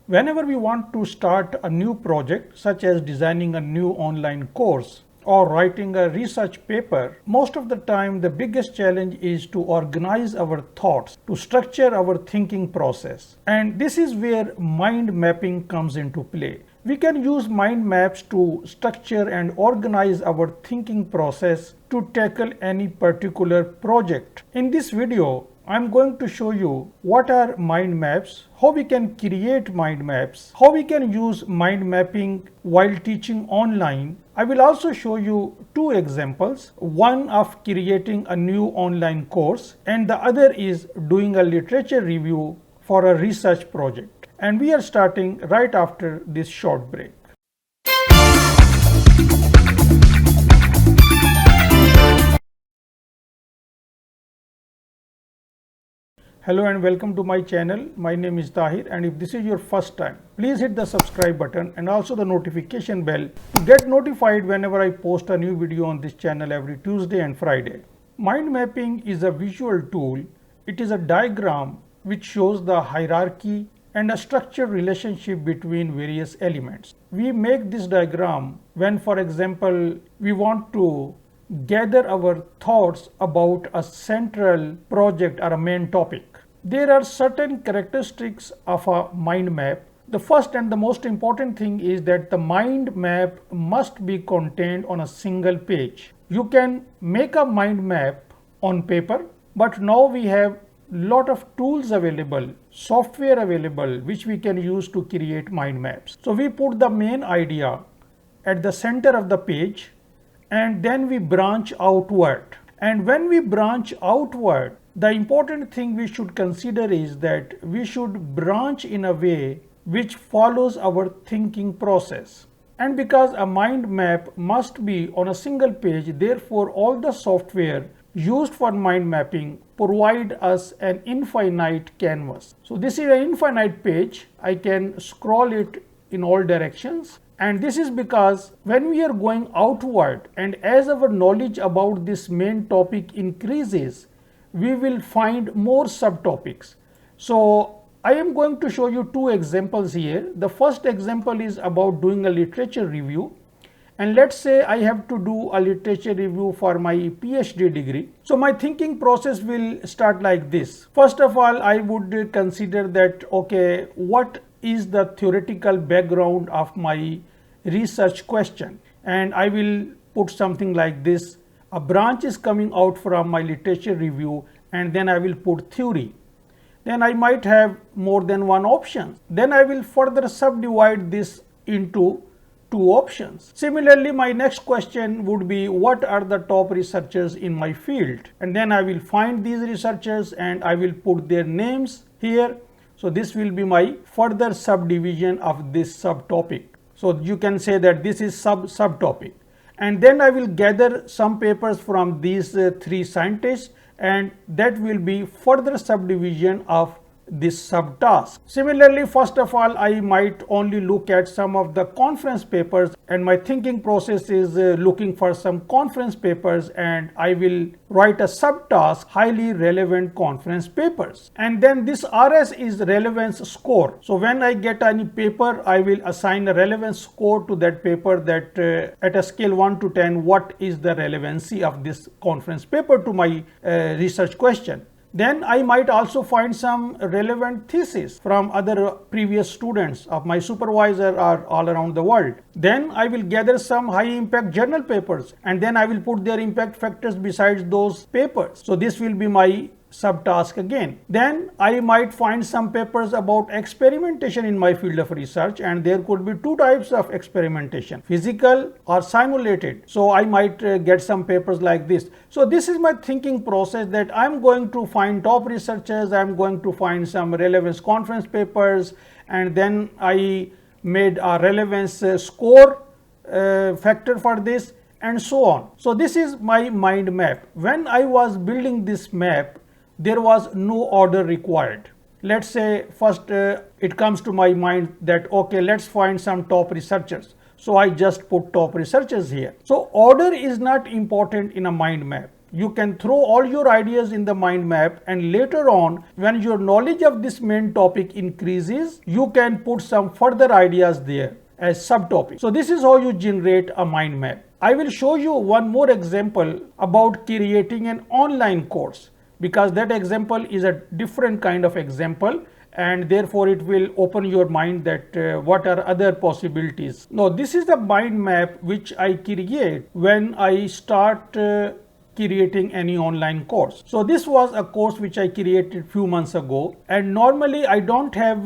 Whenever we want to start a new project, such as designing a new online course or writing a research paper, most of the time the biggest challenge is to organize our thoughts, to structure our thinking process. And this is where mind mapping comes into play. We can use mind maps to structure and organize our thinking process to tackle any particular project. In this video, I'm going to show you what are mind maps, how we can create mind maps, how we can use mind mapping while teaching online. I will also show you two examples, one of creating a new online course and the other is doing a literature review for a research project. And we are starting right after this short break. Hello and welcome to my channel. My name is Tahir, and if this is your first time, please hit the subscribe button and also the notification bell to get notified whenever I post a new video on this channel every Tuesday and Friday. Mind mapping is a visual tool. It is a diagram which shows the hierarchy and a structured relationship between various elements. We make this diagram when, for example, we want to gather our thoughts about a central project or a main topic. There are certain characteristics of a mind map. The first and the most important thing is that the mind map must be contained on a single page. You can make a mind map on paper, but now we have lot of tools available, software available, which we can use to create mind maps. So we put the main idea at the center of the page and then we branch outward. And when we branch outward, the important thing we should consider is that we should branch in a way which follows our thinking process. And because a mind map must be on a single page, therefore all the software used for mind mapping provide us an infinite canvas. So this is an infinite page. I can scroll it in all directions. And this is because when we are going outward and as our knowledge about this main topic increases, we will find more subtopics. So I am going to show you two examples here. The first example is about doing a literature review. And let's say I have to do a literature review for my PhD degree. So my thinking process will start like this. First of all, I would consider that, okay, what is the theoretical background of my research question? And I will put something like this. A branch is coming out from my literature review, and then I will put theory. Then I might have more than one option. Then I will further subdivide this into two options. Similarly, my next question would be, what are the top researchers in my field? And then I will find these researchers and I will put their names here. So this will be my further subdivision of this subtopic. So you can say that this is subtopic. And then I will gather some papers from these three scientists, and that will be further subdivision of this subtask. Similarly, first of all, I might only look at some of the conference papers, and my thinking process is looking for some conference papers, and I will write a subtask, highly relevant conference papers. And then this RS is relevance score. So when I get any paper, I will assign a relevance score to that paper, that at a scale 1 to 10, what is the relevancy of this conference paper to my research question. Then I might also find some relevant thesis from other previous students of my supervisor or all around the world. Then I will gather some high impact journal papers, and then I will put their impact factors besides those papers. So this will be my subtask again. Then I might find some papers about experimentation in my field of research, and there could be two types of experimentation, physical or simulated. So I might get some papers like this. So this is my thinking process, that I'm going to find top researchers, I'm going to find some relevance conference papers, and then I made a relevance score factor for this, and so on. So this is my mind map. When I was building this map, there was no order required. Let's say first it comes to my mind that, okay, let's find some top researchers. So I just put top researchers here. So order is not important in a mind map. You can throw all your ideas in the mind map, and later on, when your knowledge of this main topic increases, you can put some further ideas there as subtopics. So this is how you generate a mind map. I will show you one more example about creating an online course, because that example is a different kind of example, and therefore it will open your mind that what are other possibilities. Now this is the mind map which I create when I start creating any online course. So this was a course which I created few months ago, and normally I don't have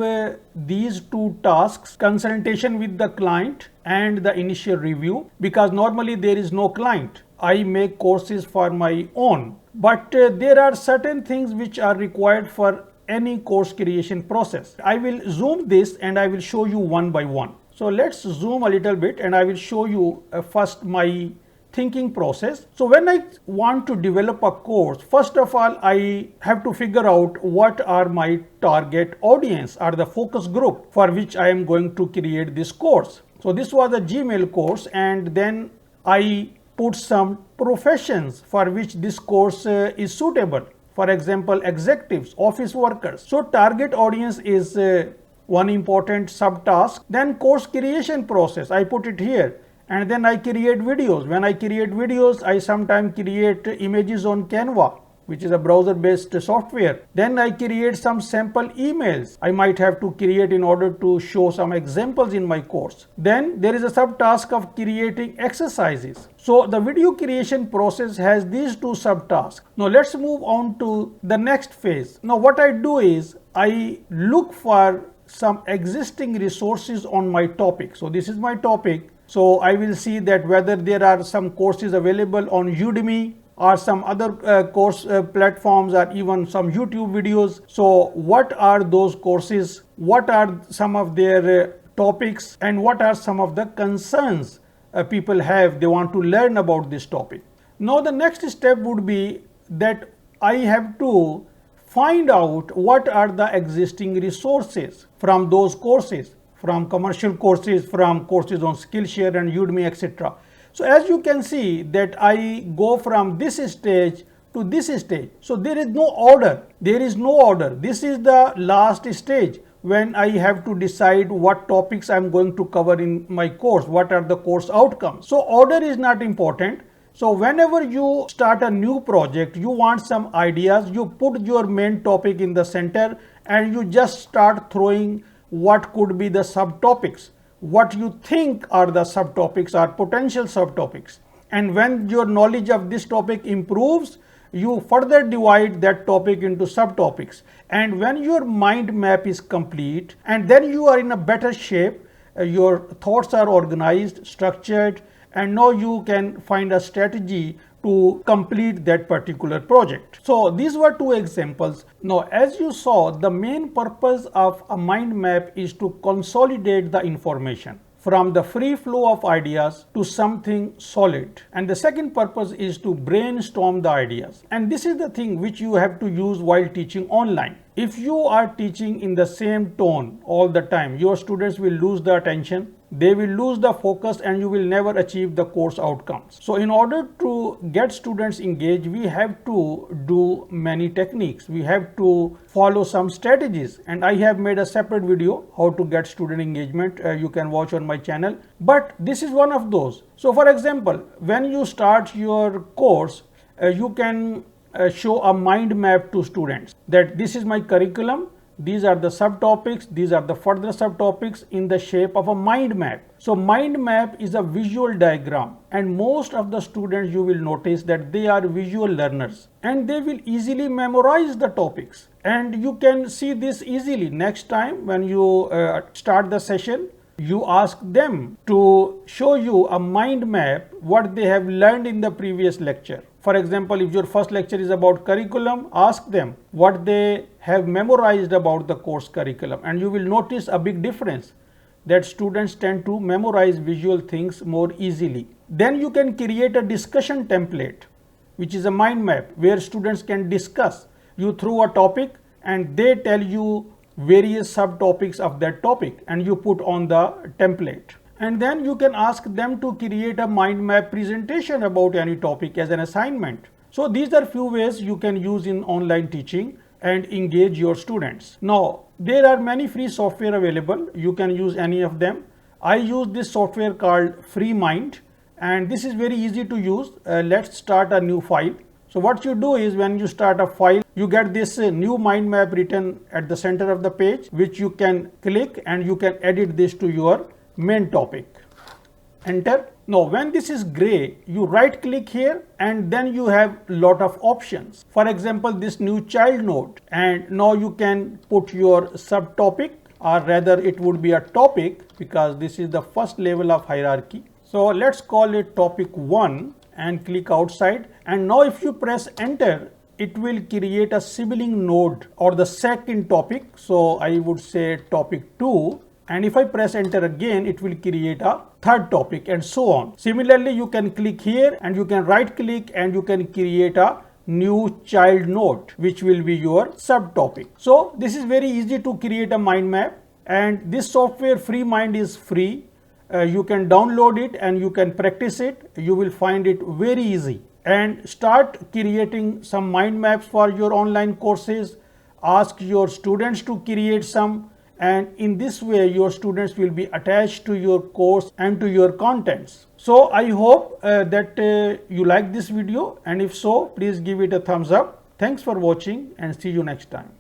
these two tasks, consultation with the client and the initial review, because normally there is no client. I make courses for my own, but there are certain things which are required for any course creation process. I will zoom this and I will show you one by one. So let's zoom a little bit and I will show you first my thinking process. So when I want to develop a course, first of all, I have to figure out what are my target audience or the focus group for which I am going to create this course. So this was a Gmail course, and then I put some professions for which this course is suitable. For example, executives, office workers. So target audience is one important subtask. Then course creation process, I put it here. And then I create videos. When I create videos, I sometimes create images on Canva, which is a browser-based software. Then I create some sample emails I might have to create in order to show some examples in my course. Then there is a subtask of creating exercises. So the video creation process has these two subtasks. Now let's move on to the next phase. Now what I do is I look for some existing resources on my topic. So this is my topic. So I will see that whether there are some courses available on Udemy or some other course platforms, or even some YouTube videos. So what are those courses? What are some of their topics, and what are some of the concerns people have? They want to learn about this topic. Now the next step would be that I have to find out what are the existing resources from those courses, from commercial courses, from courses on Skillshare and Udemy, etc. So as you can see that I go from this stage to this stage. So there is no order. There is no order. This is the last stage when I have to decide what topics I'm going to cover in my course, what are the course outcomes. So order is not important. So whenever you start a new project, you want some ideas, you put your main topic in the center and you just start throwing what could be the subtopics, what you think are the subtopics or potential subtopics. And when your knowledge of this topic improves, you further divide that topic into subtopics. And when your mind map is complete, and then you are in a better shape, your thoughts are organized, structured, and now you can find a strategy to complete that particular project. So these were two examples. Now as you saw, the main purpose of a mind map is to consolidate the information from the free flow of ideas to something solid. And the second purpose is to brainstorm the ideas. And this is the thing which you have to use while teaching online. If you are teaching in the same tone all the time, your students will lose the attention, they will lose the focus, and you will never achieve the course outcomes. So in order to get students engaged, we have to do many techniques. We have to follow some strategies, and I have made a separate video how to get student engagement. You can watch on my channel, but this is one of those. So for example, when you start your course, you can show a mind map to students that this is my curriculum, these are the subtopics, these are the further subtopics in the shape of a mind map. So mind map is a visual diagram, and most of the students, you will notice that they are visual learners and they will easily memorize the topics, and you can see this easily. Next time when you start the session, you ask them to show you a mind map what they have learned in the previous lecture. For example, if your first lecture is about curriculum, ask them what they have memorized about the course curriculum, and you will notice a big difference that students tend to memorize visual things more easily. Then you can create a discussion template, which is a mind map where students can discuss. You throw a topic and they tell you various subtopics of that topic, and you put on the template. And then you can ask them to create a mind map presentation about any topic as an assignment. So these are few ways you can use in online teaching and engage your students. Now there are many free software available. You can use any of them. I use this software called FreeMind, and this is very easy to use. Let's start a new file. So what you do is, when you start a file, you get this new mind map written at the center of the page, which you can click and you can edit this to your main topic. Enter. Now when this is gray, you right click here and then you have lot of options. For example, this new child node, and now you can put your subtopic, or rather it would be a topic because this is the first level of hierarchy. So let's call it topic 1 and click outside, and now if you press enter, it will create a sibling node or the second topic. So I would say topic 2, and if I press enter again, it will create a third topic, and so on. Similarly, you can click here and you can right click and you can create a new child node, which will be your subtopic. So this is very easy to create a mind map, and this software FreeMind is free. You can download it and you can practice it. You will find it very easy, and start creating some mind maps for your online courses. Ask your students to create some, and in this way your students will be attached to your course and to your contents. So I hope that you like this video, and if so, please give it a thumbs up. Thanks for watching and see you next time.